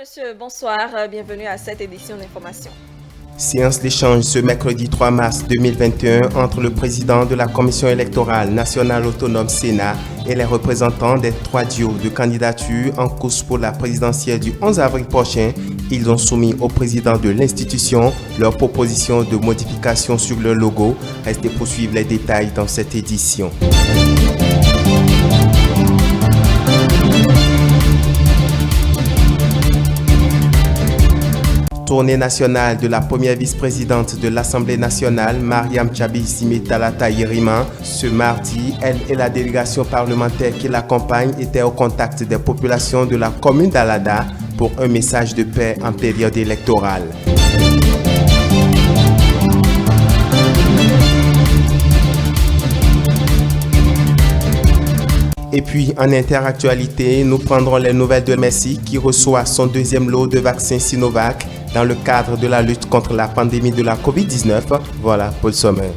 monsieur, bonsoir. Bienvenue à cette édition d'Information. Séance d'échange ce mercredi 3 mars 2021 entre le président de la Commission électorale nationale autonome Sénat et les représentants des 3 duos de candidatures en course pour la présidentielle du 11 avril prochain. Ils ont soumis au président de l'institution leurs propositions de modification sur leur logo. Restez pour suivre les détails dans cette édition. Tournée nationale de la première vice-présidente de l'Assemblée nationale, Mariam Tchabi Talata Yerima. Ce mardi, elle et la délégation parlementaire qui l'accompagne étaient au contact des populations de la commune d'Alada pour un message de paix en période électorale. Et puis, en interactualité, nous prendrons les nouvelles de Messi qui reçoit son deuxième lot de vaccins Sinovac dans le cadre de la lutte contre la pandémie de la COVID-19. Voilà pour le sommaire.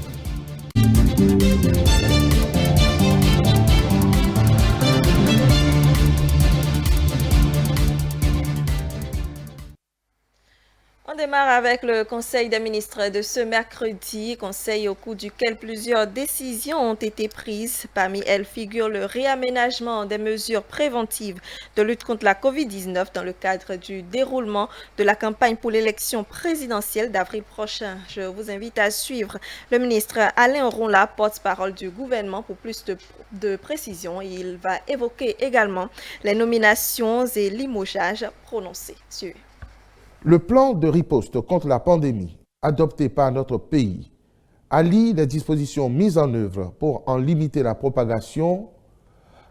On démarre avec le Conseil des ministres de ce mercredi, conseil au cours duquel plusieurs décisions ont été prises. Parmi elles figure le réaménagement des mesures préventives de lutte contre la COVID-19 dans le cadre du déroulement de la campagne pour l'élection présidentielle d'avril prochain. Je vous invite à suivre le ministre Alain Ronla, porte-parole du gouvernement, pour plus de précisions. Il va évoquer également les nominations et limogeages prononcés. Le plan de riposte contre la pandémie adopté par notre pays allie les dispositions mises en œuvre pour en limiter la propagation,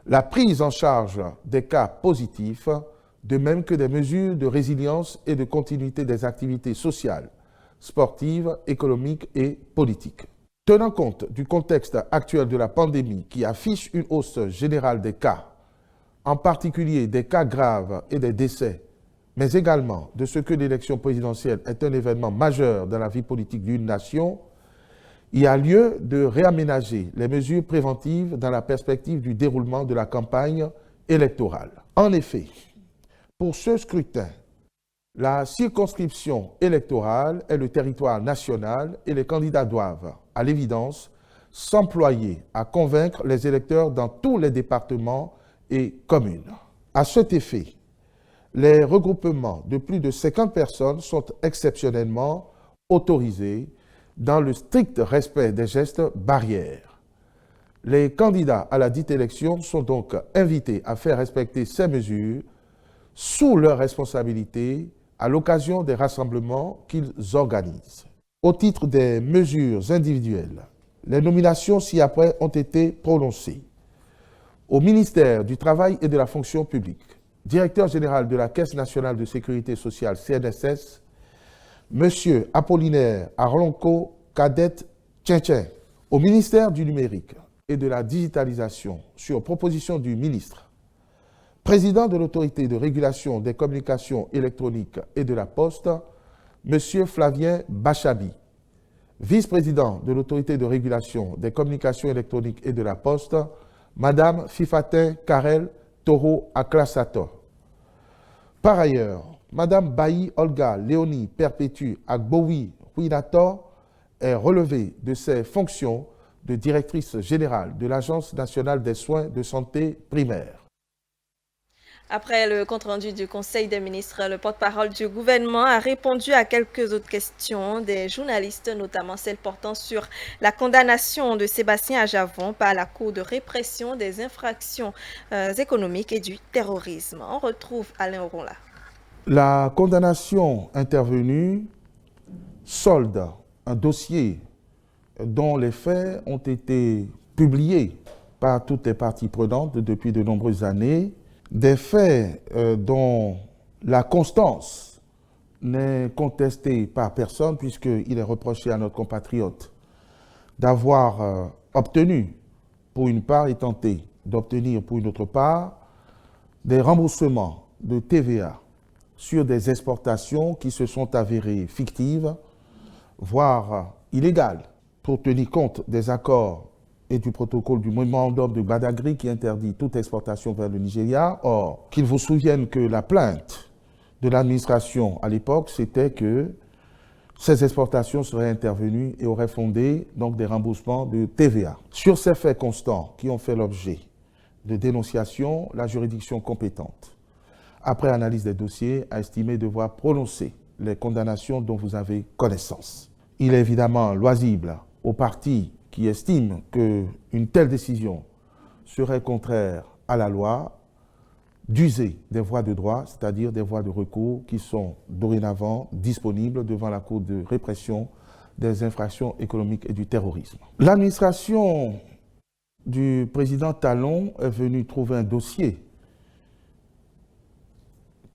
la prise en charge des cas positifs, de même que des mesures de résilience et de continuité des activités sociales, sportives, économiques et politiques. Tenant compte du contexte actuel de la pandémie qui affiche une hausse générale des cas, en particulier des cas graves et des décès, mais également de ce que l'élection présidentielle est un événement majeur dans la vie politique d'une nation, il y a lieu de réaménager les mesures préventives dans la perspective du déroulement de la campagne électorale. En effet, pour ce scrutin, la circonscription électorale est le territoire national et les candidats doivent, à l'évidence, s'employer à convaincre les électeurs dans tous les départements et communes. À cet effet, les regroupements de plus de 50 personnes sont exceptionnellement autorisés dans le strict respect des gestes barrières. Les candidats à la dite élection sont donc invités à faire respecter ces mesures sous leur responsabilité à l'occasion des rassemblements qu'ils organisent. Au titre des mesures individuelles, les nominations ci-après ont été prononcées. Au ministère du Travail et de la Fonction publique, directeur général de la Caisse nationale de sécurité sociale, CNSS, M. Apollinaire Arlonco Cadet Tchétché. Au ministère du Numérique et de la Digitalisation, sur proposition du ministre, président de l'Autorité de régulation des communications électroniques et de la Poste, M. Flavien Bachabi. Vice-président de l'Autorité de régulation des communications électroniques et de la Poste, Mme Fifatin Karel Toro Aklasator. Par ailleurs, Mme Bailly Olga Léonie Perpétue Agboui Huinator est relevée de ses fonctions de directrice générale de l'Agence nationale des soins de santé primaire. Après le compte-rendu du Conseil des ministres, le porte-parole du gouvernement a répondu à quelques autres questions des journalistes, notamment celles portant sur la condamnation de Sébastien Ajavon par la Cour de répression des infractions économiques et du terrorisme. On retrouve Alain Ronla. La condamnation intervenue solde un dossier dont les faits ont été publiés par toutes les parties prenantes depuis de nombreuses années, des faits dont la constance n'est contestée par personne puisqu'il est reproché à notre compatriote d'avoir obtenu pour une part et tenté d'obtenir pour une autre part des remboursements de TVA sur des exportations qui se sont avérées fictives, voire illégales, pour tenir compte des accords et du protocole du mémorandum de Badagry qui interdit toute exportation vers le Nigeria. Or, qu'il vous souvienne que la plainte de l'administration à l'époque, c'était que ces exportations seraient intervenues et auraient fondé donc des remboursements de TVA. Sur ces faits constants qui ont fait l'objet de dénonciation, la juridiction compétente, après analyse des dossiers, a estimé devoir prononcer les condamnations dont vous avez connaissance. Il est évidemment loisible aux parties qui estiment qu'une telle décision serait contraire à la loi d'user des voies de droit, c'est-à-dire des voies de recours qui sont dorénavant disponibles devant la Cour de répression des infractions économiques et du terrorisme. L'administration du président Talon est venue trouver un dossier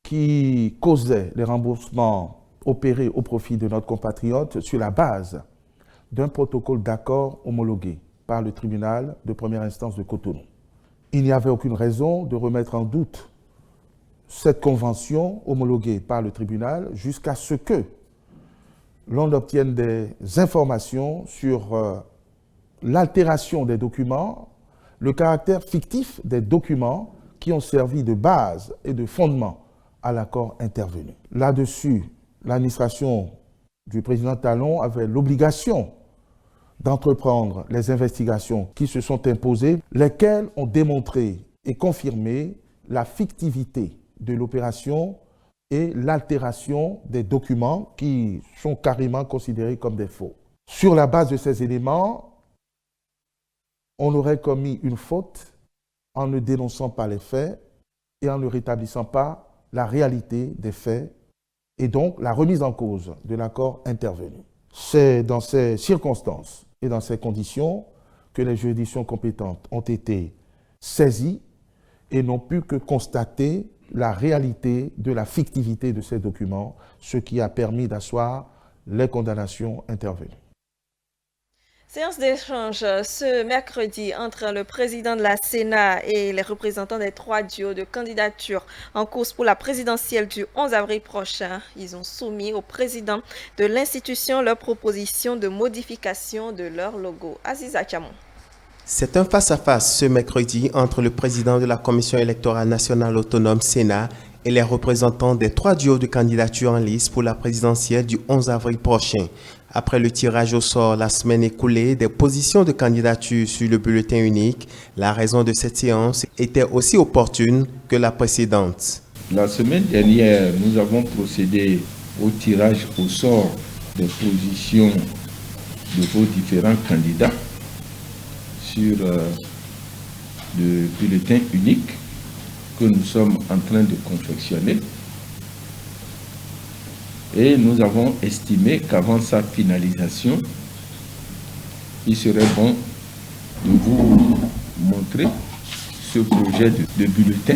qui causait les remboursements opérés au profit de notre compatriote sur la base d'un protocole d'accord homologué par le tribunal de première instance de Cotonou. Il n'y avait aucune raison de remettre en doute cette convention homologuée par le tribunal jusqu'à ce que l'on obtienne des informations sur l'altération des documents, le caractère fictif des documents qui ont servi de base et de fondement à l'accord intervenu. Là-dessus, l'administration du président Talon avait l'obligation d'entreprendre les investigations qui se sont imposées, lesquelles ont démontré et confirmé la fictivité de l'opération et l'altération des documents qui sont carrément considérés comme des faux. Sur la base de ces éléments, on aurait commis une faute en ne dénonçant pas les faits et en ne rétablissant pas la réalité des faits et donc la remise en cause de l'accord intervenu. C'est dans ces circonstances et dans ces conditions que les juridictions compétentes ont été saisies et n'ont pu que constater la réalité de la fictivité de ces documents, ce qui a permis d'asseoir les condamnations intervenues. Séance d'échange ce mercredi entre le président de la Sénat et les représentants des 3 duos de candidature en course pour la présidentielle du 11 avril prochain. Ils ont soumis au président de l'institution leur proposition de modification de leur logo. Aziza Chamon. C'est un face-à-face ce mercredi entre le président de la Commission électorale nationale autonome Sénat et les représentants des 3 duos de candidature en lice pour la présidentielle du 11 avril prochain. Après le tirage au sort la semaine écoulée des positions de candidature sur le bulletin unique, la raison de cette séance était aussi opportune que la précédente. La semaine dernière, nous avons procédé au tirage au sort des positions de vos différents candidats sur le bulletin unique que nous sommes en train de confectionner. Et nous avons estimé qu'avant sa finalisation, il serait bon de vous montrer ce projet de bulletin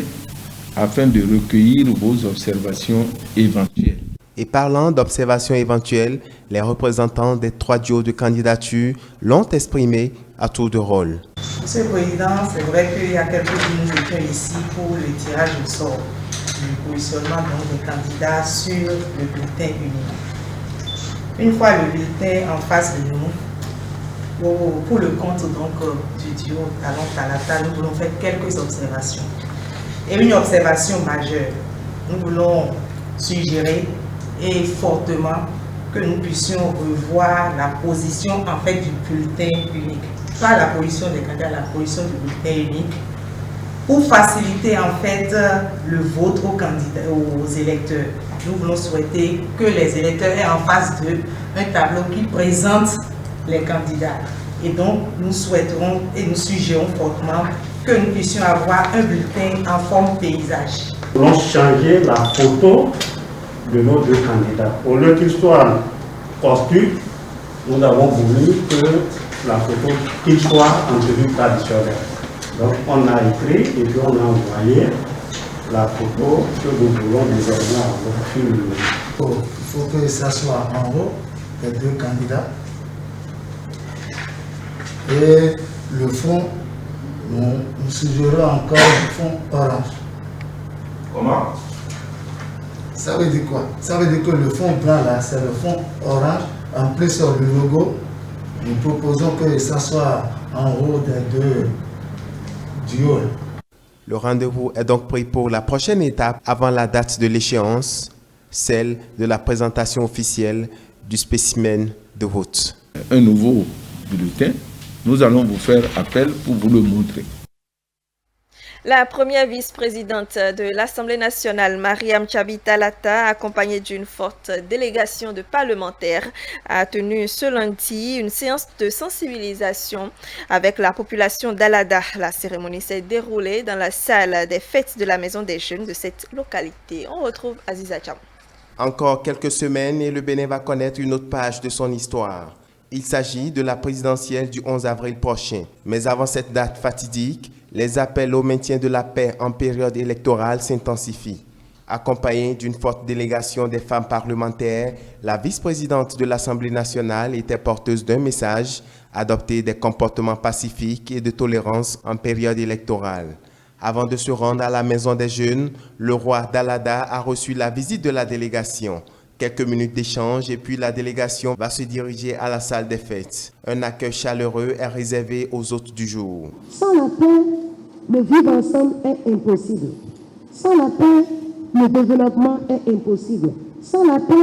afin de recueillir vos observations éventuelles. Et parlant d'observations éventuelles, les représentants des 3 duos de candidature l'ont exprimé à tour de rôle. Monsieur le Président, c'est vrai qu'il y a quelques jours, nous étions ici pour le tirage au sort du positionnement des candidats sur le bulletin unique. Une fois le bulletin en face de nous, pour le compte du duo Talon Talata, nous voulons faire quelques observations. Et une observation majeure, nous voulons suggérer et fortement que nous puissions revoir la position en fait du bulletin unique. Pas la position des candidats, la position du bulletin unique, pour faciliter en fait le vote aux candidats, aux électeurs. Nous voulons souhaiter que les électeurs aient en face d'eux un tableau qui présente les candidats. Et donc nous souhaiterons et nous suggérons fortement que nous puissions avoir un bulletin en forme paysage. Nous voulons changer la photo de nos 2 candidats. Au lieu qu'ils soient costumes, nous avons voulu que la photo qu'il soit en tenue traditionnelle. Donc on a écrit et puis on a envoyé la photo que nous voulons désormais avoir sur le... Il faut que ça soit en haut, les 2 candidats. Et le fond, nous suggérons encore le fond orange. Comment? Ça veut dire quoi? Ça veut dire que le fond blanc là, c'est le fond orange. En plus sur le logo, nous proposons que ça soit en haut des 2 duos. Le rendez-vous est donc pris pour la prochaine étape avant la date de l'échéance, celle de la présentation officielle du spécimen de vote. Un nouveau bulletin, nous allons vous faire appel pour vous le montrer. La première vice-présidente de l'Assemblée nationale, Mariam Tchabita Lata, accompagnée d'une forte délégation de parlementaires, a tenu ce lundi une séance de sensibilisation avec la population d'Alada. La cérémonie s'est déroulée dans la salle des fêtes de la Maison des Jeunes de cette localité. On retrouve Aziza Cham. Encore quelques semaines et le Bénin va connaître une autre page de son histoire. Il s'agit de la présidentielle du 11 avril prochain. Mais avant cette date fatidique, les appels au maintien de la paix en période électorale s'intensifient. Accompagnée d'une forte délégation des femmes parlementaires, la vice-présidente de l'Assemblée nationale était porteuse d'un message: adopter des comportements pacifiques et de tolérance en période électorale. Avant de se rendre à la Maison des Jeunes, le roi d'Alada a reçu la visite de la délégation. Quelques minutes d'échange et puis la délégation va se diriger à la salle des fêtes. Un accueil chaleureux est réservé aux hôtes du jour. Sans la paix, le vivre ensemble est impossible. Sans la paix, le développement est impossible. Sans la paix,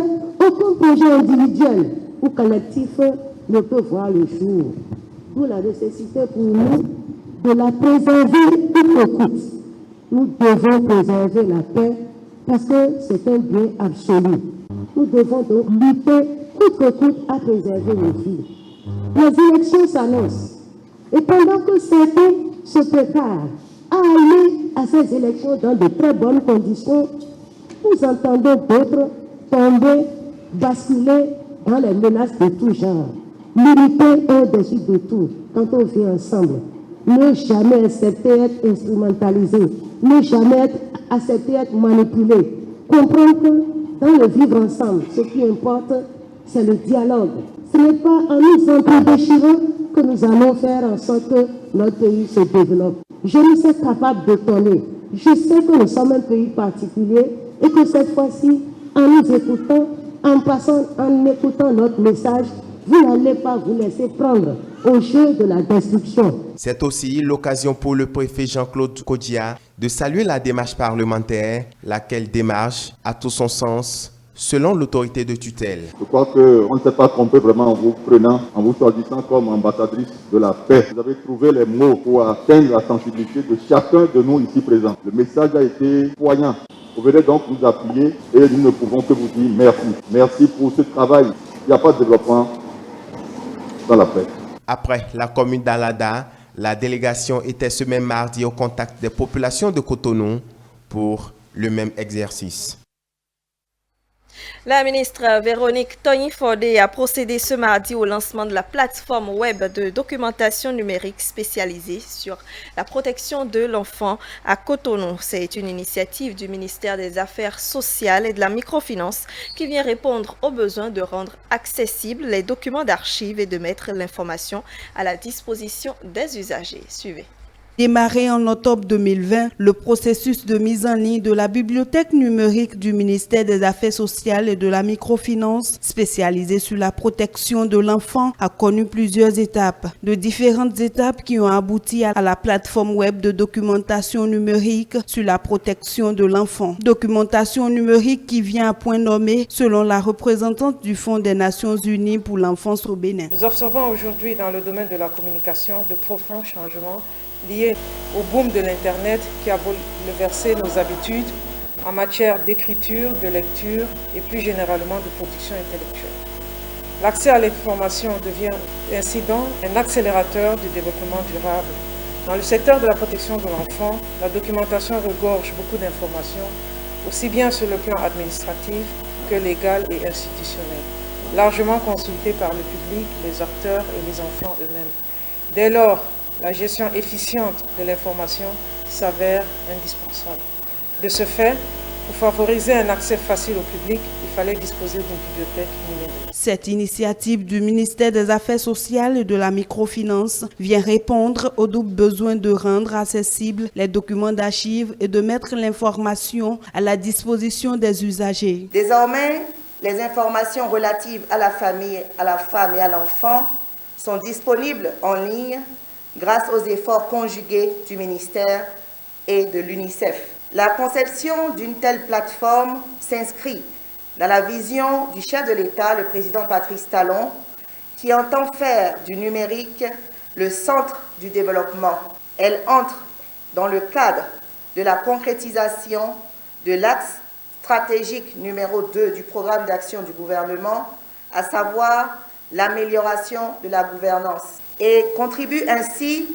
aucun projet individuel ou collectif ne peut voir le jour. D'où la nécessité pour nous de la préserver coûte que coûte. Nous devons préserver la paix parce que c'est un bien absolu. Nous devons donc lutter coûte que coûte à préserver nos vies. Les élections s'annoncent. Et pendant que certains se préparent à aller à ces élections dans de très bonnes conditions, nous entendons d'autres tomber, basculer dans les menaces de tout genre. Militer au-dessus de tout quand on vit ensemble. Ne jamais accepter être instrumentalisé. Ne jamais accepter être manipulé. Comprendre que dans le vivre ensemble, ce qui importe, c'est le dialogue. Ce n'est pas en nous entre-déchirant que nous allons faire en sorte que notre pays se développe. Je me suis capable de donner. Je sais que nous sommes un pays particulier et que cette fois-ci, en nous écoutant, en écoutant notre message, vous n'allez pas vous laisser prendre au jeu de la destruction. C'est aussi l'occasion pour le préfet Jean-Claude Kodia de saluer la démarche parlementaire, laquelle démarche a tout son sens selon l'autorité de tutelle. Je crois qu'on ne s'est pas trompé vraiment en vous prenant, en vous choisissant comme ambassadrice de la paix. Vous avez trouvé les mots pour atteindre la sensibilité de chacun de nous ici présents. Le message a été poignant. Vous venez donc nous appuyer et nous ne pouvons que vous dire merci. Merci pour ce travail. Il n'y a pas de développement dans la paix. Après la commune d'Alada, la délégation était ce même mardi au contact des populations de Cotonou pour le même exercice. La ministre Véronique Tony-Fordé a procédé ce mardi au lancement de la plateforme web de documentation numérique spécialisée sur la protection de l'enfant à Cotonou. C'est une initiative du ministère des Affaires sociales et de la microfinance qui vient répondre aux besoins de rendre accessibles les documents d'archives et de mettre l'information à la disposition des usagers. Suivez. Démarré en octobre 2020, le processus de mise en ligne de la bibliothèque numérique du ministère des Affaires sociales et de la microfinance, spécialisée sur la protection de l'enfant, a connu plusieurs étapes. De différentes étapes qui ont abouti à la plateforme web de documentation numérique sur la protection de l'enfant. Documentation numérique qui vient à point nommé selon la représentante du Fonds des Nations Unies pour l'enfance au Bénin. Nous observons aujourd'hui dans le domaine de la communication de profonds changements liés au boom de l'Internet qui a bouleversé nos habitudes en matière d'écriture, de lecture et plus généralement de production intellectuelle. L'accès à l'information devient ainsi donc un accélérateur du développement durable. Dans le secteur de la protection de l'enfant, la documentation regorge beaucoup d'informations, aussi bien sur le plan administratif que légal et institutionnel, largement consultées par le public, les acteurs et les enfants eux-mêmes. Dès lors, la gestion efficiente de l'information s'avère indispensable. De ce fait, pour favoriser un accès facile au public, il fallait disposer d'une bibliothèque numérique. Cette initiative du ministère des Affaires sociales et de la microfinance vient répondre au double besoin de rendre accessibles les documents d'archives et de mettre l'information à la disposition des usagers. Désormais, les informations relatives à la famille, à la femme et à l'enfant sont disponibles en ligne grâce aux efforts conjugués du ministère et de l'UNICEF. La conception d'une telle plateforme s'inscrit dans la vision du chef de l'État, le président Patrice Talon, qui entend faire du numérique le centre du développement. Elle entre dans le cadre de la concrétisation de l'axe stratégique numéro 2 du programme d'action du gouvernement, à savoir l'amélioration de la gouvernance, et contribue ainsi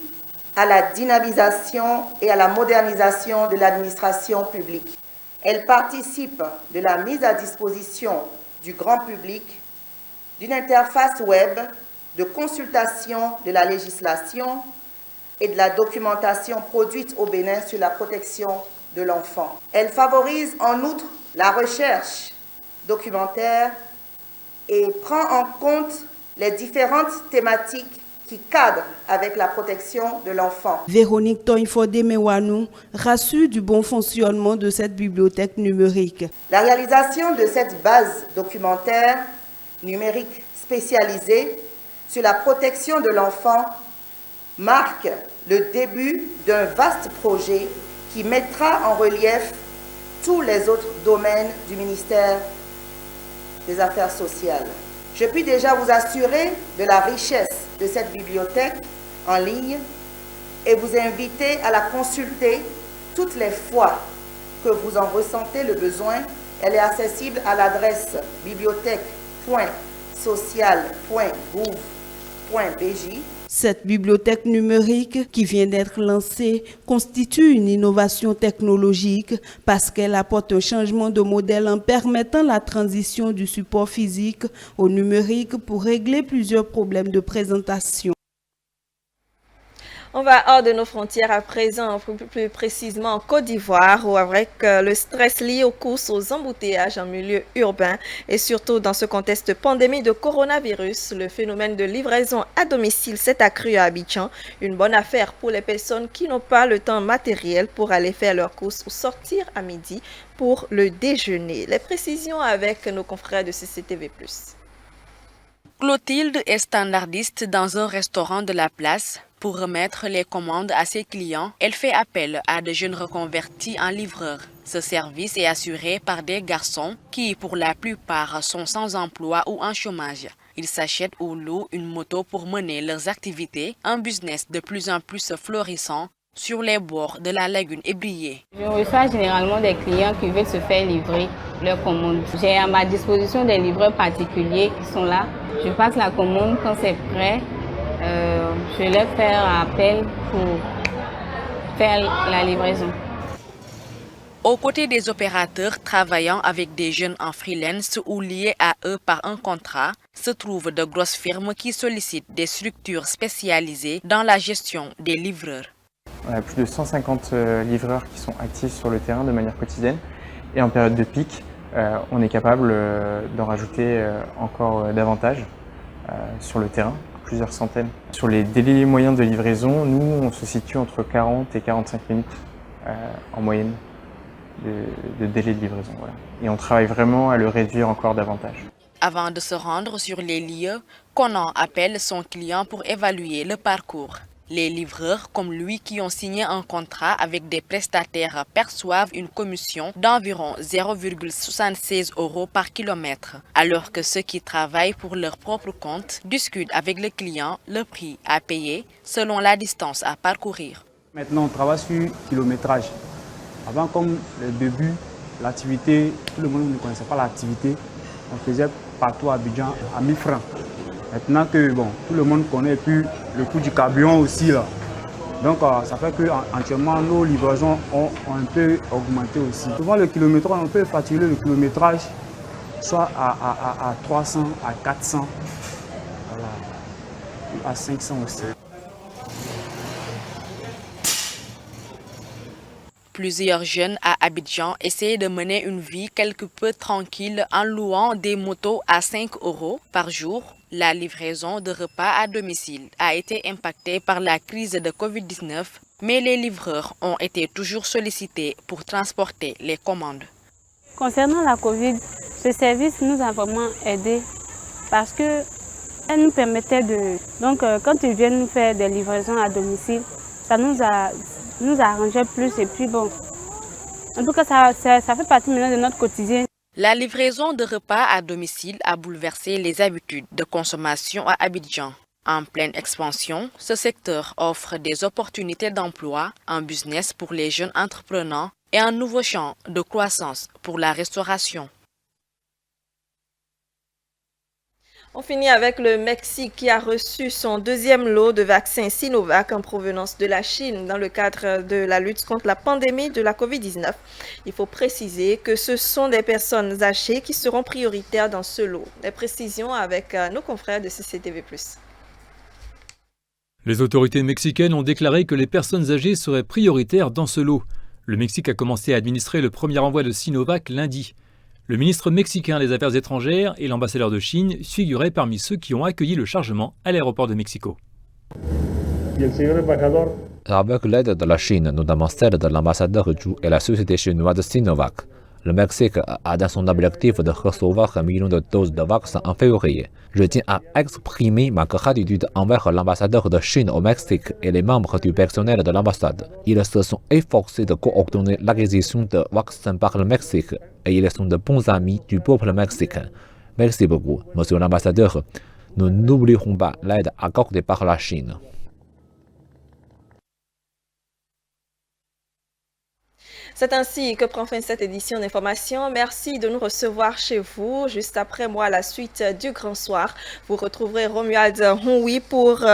à la dynamisation et à la modernisation de l'administration publique. Elle participe de la mise à disposition du grand public d'une interface web de consultation de la législation et de la documentation produite au Bénin sur la protection de l'enfant. Elle favorise en outre la recherche documentaire et prend en compte les différentes thématiques qui cadrent avec la protection de l'enfant. Véronique Toinfode-Mewanou rassure du bon fonctionnement de cette bibliothèque numérique. La réalisation de cette base documentaire numérique spécialisée sur la protection de l'enfant marque le début d'un vaste projet qui mettra en relief tous les autres domaines du ministère des Affaires sociales. Je puis déjà vous assurer de la richesse de cette bibliothèque en ligne et vous inviter à la consulter toutes les fois que vous en ressentez le besoin. Elle est accessible à l'adresse bibliothèque.social.gouv.bj. Cette bibliothèque numérique qui vient d'être lancée constitue une innovation technologique parce qu'elle apporte un changement de modèle en permettant la transition du support physique au numérique pour régler plusieurs problèmes de présentation. On va hors de nos frontières à présent, plus précisément en Côte d'Ivoire, où avec le stress lié aux courses, aux embouteillages en milieu urbain et surtout dans ce contexte de pandémie de coronavirus, le phénomène de livraison à domicile s'est accru à Abidjan. Une bonne affaire pour les personnes qui n'ont pas le temps matériel pour aller faire leurs courses ou sortir à midi pour le déjeuner. Les précisions avec nos confrères de CCTV+. Clotilde est standardiste dans un restaurant de la place. Pour remettre les commandes à ses clients, elle fait appel à de jeunes reconvertis en livreurs. Ce service est assuré par des garçons qui, pour la plupart, sont sans emploi ou en chômage. Ils s'achètent ou louent une moto pour mener leurs activités, un business de plus en plus florissant sur les bords de la lagune ébriée. Je reçois généralement des clients qui veulent se faire livrer leurs commandes. J'ai à ma disposition des livreurs particuliers qui sont là. Je passe la commande quand c'est prêt. Je leur fais appel pour faire la livraison. Aux côtés des opérateurs travaillant avec des jeunes en freelance ou liés à eux par un contrat, se trouvent de grosses firmes qui sollicitent des structures spécialisées dans la gestion des livreurs. On a plus de 150 livreurs qui sont actifs sur le terrain de manière quotidienne et en période de pic, on est capable d'en rajouter encore davantage sur le terrain. Plusieurs centaines. Sur les délais moyens de livraison, nous, on se situe entre 40 et 45 minutes en moyenne de délai de livraison. Voilà. Et on travaille vraiment à le réduire encore davantage. Avant de se rendre sur les lieux, Conan appelle son client pour évaluer le parcours. Les livreurs, comme lui, qui ont signé un contrat avec des prestataires, perçoivent une commission d'environ 0,76 € par kilomètre, alors que ceux qui travaillent pour leur propre compte discutent avec le client le prix à payer selon la distance à parcourir. Maintenant, on travaille sur kilométrage. Avant, comme le début, l'activité, tout le monde ne connaissait pas l'activité, on faisait partout à Abidjan à 1000 francs. Maintenant que tout le monde connaît plus le coût du camion aussi là. Donc ça fait que entièrement nos livraisons ont un peu augmenté aussi. Souvent le kilométrage, on peut facturer le kilométrage soit à 300, à 400, voilà, à 500 aussi. Plusieurs jeunes à Abidjan essaient de mener une vie quelque peu tranquille en louant des motos à 5 € par jour. La livraison de repas à domicile a été impactée par la crise de Covid-19, mais les livreurs ont été toujours sollicités pour transporter les commandes. Concernant la Covid, ce service nous a vraiment aidés parce qu'elle nous permettait de... Donc quand ils viennent nous faire des livraisons à domicile, ça nous arrangeait plus et puis bon. En tout cas, ça fait partie maintenant de notre quotidien. La livraison de repas à domicile a bouleversé les habitudes de consommation à Abidjan. En pleine expansion, ce secteur offre des opportunités d'emploi, un business pour les jeunes entrepreneurs et un nouveau champ de croissance pour la restauration. On finit avec le Mexique qui a reçu son deuxième lot de vaccins Sinovac en provenance de la Chine dans le cadre de la lutte contre la pandémie de la COVID-19. Il faut préciser que ce sont des personnes âgées qui seront prioritaires dans ce lot. Des précisions avec nos confrères de CCTV+. Les autorités mexicaines ont déclaré que les personnes âgées seraient prioritaires dans ce lot. Le Mexique a commencé à administrer le premier envoi de Sinovac lundi. Le ministre mexicain des Affaires étrangères et l'ambassadeur de Chine figuraient parmi ceux qui ont accueilli le chargement à l'aéroport de Mexico. Avec l'aide de la Chine, notamment celle de l'ambassadeur Zhu et la société chinoise Sinovac, le Mexique a atteint son objectif de recevoir 1 million de doses de vaccins en février. Je tiens à exprimer ma gratitude envers l'ambassadeur de Chine au Mexique et les membres du personnel de l'ambassade. Ils se sont efforcés de coordonner l'acquisition de vaccins par le Mexique et ils sont de bons amis du peuple mexicain. Merci beaucoup, monsieur l'ambassadeur. Nous n'oublierons pas l'aide accordée par la Chine. C'est ainsi que prend fin cette édition d'information. Merci de nous recevoir chez vous. Juste après moi, la suite du Grand Soir. Vous retrouverez Romuald Honwi pour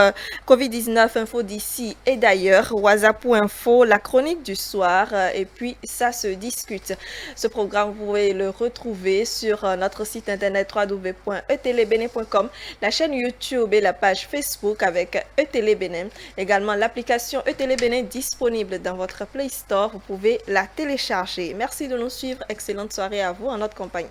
COVID-19 Info d'ici et d'ailleurs, Wazapou Info, la chronique du soir et puis ça se discute. Ce programme, vous pouvez le retrouver sur notre site internet www.etelebene.com, la chaîne YouTube et la page Facebook avec Etelebene. Également l'application Etelebene disponible dans votre Play Store. Vous pouvez la télécharger. Merci de nous suivre. Excellente soirée à vous en notre compagnie.